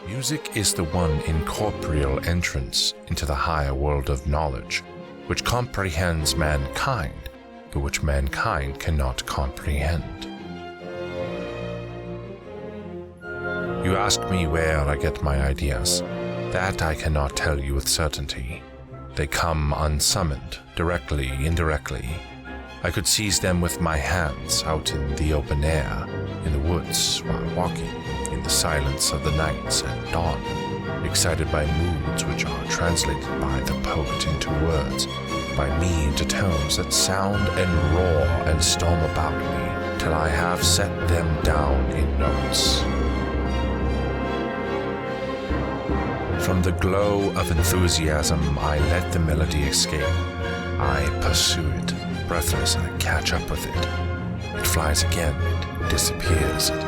Music is the one incorporeal entrance into the higher world of knowledge, which comprehends mankind, but which mankind cannot comprehend. You ask me where I get my ideas. That I cannot tell you with certainty. They come unsummoned, directly, indirectly. I could seize them with my hands out in the open air, in the woods, while walking, in the silence of the nights at dawn, excited by moods which are translated by the poet into words, by me into tones that sound and roar and storm about me, till I have set them down in notes. From the glow of enthusiasm, I let the melody escape. I pursue it. Breathless, I catch up with it. It flies again, it disappears, it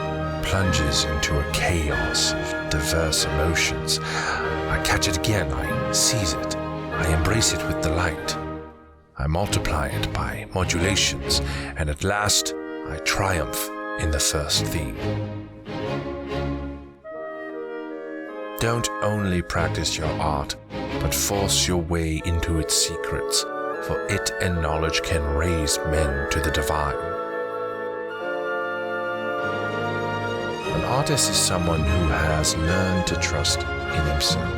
plunges into a chaos of diverse emotions. I catch it again, I seize it, I embrace it with delight. I multiply it by modulations, and at last I triumph in the first theme. Don't only practice your art, but force your way into its secrets, for it and knowledge can raise men to the divine. An artist is someone who has learned to trust in himself.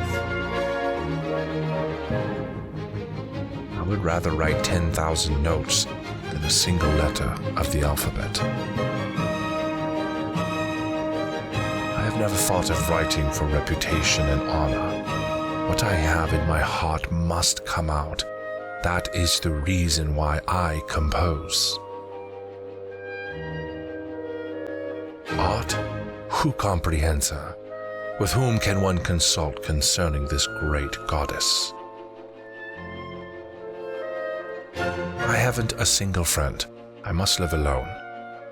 I would rather write 10,000 notes than a single letter of the alphabet. I have never thought of writing for reputation and honor. What I have in my heart must come out. That is the reason why I compose. Art? Who comprehends her? With whom can one consult concerning this great goddess? I haven't a single friend. I must live alone.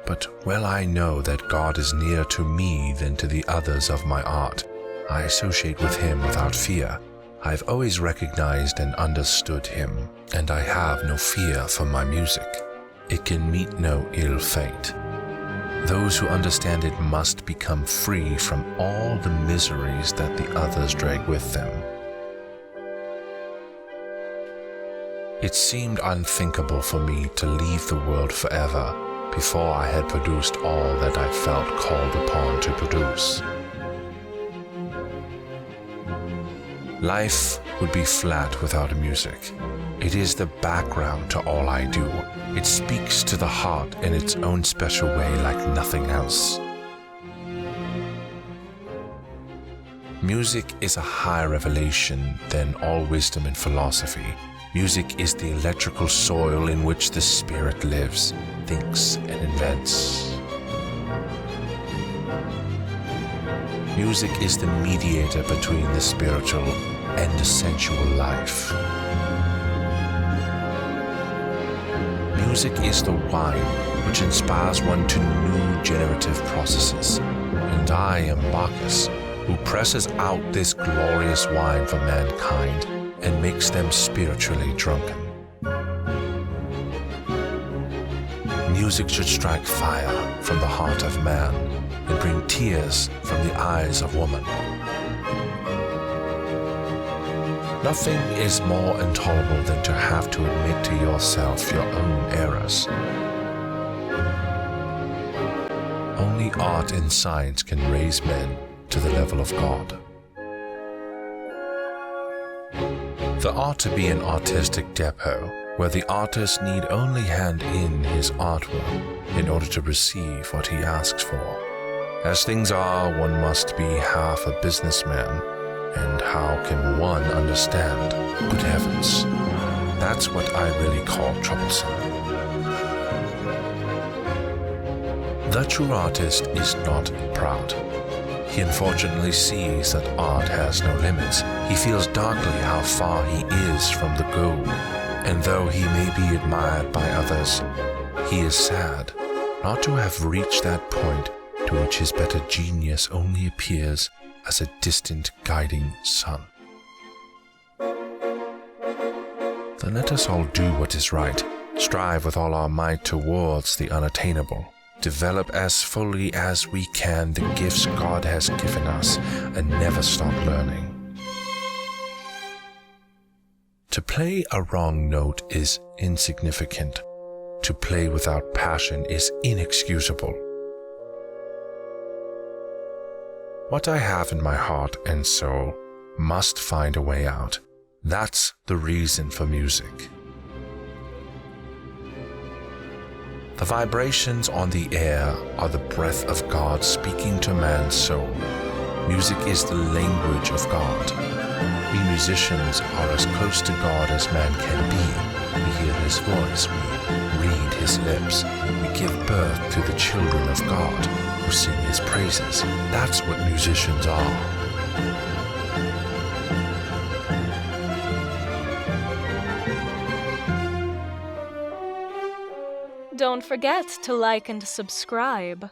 But well I know that God is nearer to me than to the others of my art. I associate with him without fear. I've always recognized and understood him, and I have no fear for my music. It can meet no ill fate. Those who understand it must become free from all the miseries that the others drag with them. It seemed unthinkable for me to leave the world forever before I had produced all that I felt called upon to produce. Life would be flat without music. It is the background to all I do. It speaks to the heart in its own special way like nothing else. Music is a higher revelation than all wisdom and philosophy. Music is the electrical soil in which the spirit lives, thinks, and invents. Music is the mediator between the spiritual and the sensual life. Music is the wine which inspires one to new generative processes, and I am Bacchus, who presses out this glorious wine for mankind and makes them spiritually drunken. Music should strike fire from the heart of man and bring tears from the eyes of woman. Nothing is more intolerable than to have to admit to yourself your own errors. Only art and science can raise men to the level of God. There ought to be an artistic depot where the artist need only hand in his artwork in order to receive what he asks for. As things are, one must be half a businessman, and how can one understand? Good heavens, that's what I really call troublesome. The true artist is not proud. He unfortunately sees that art has no limits. He feels darkly how far he is from the goal, and though he may be admired by others, he is sad not to have reached that point to which his better genius only appears as a distant guiding sun. Then let us all do what is right, strive with all our might towards the unattainable, develop as fully as we can the gifts God has given us, and never stop learning. To play a wrong note is insignificant. To play without passion is inexcusable. What I have in my heart and soul must find a way out. That's the reason for music. The vibrations on the air are the breath of God speaking to man's soul. Music is the language of God. We musicians are as close to God as man can be. We hear his voice, we read his lips, we give birth to the children of God who sing his praises. That's what musicians are. Don't forget to like and subscribe.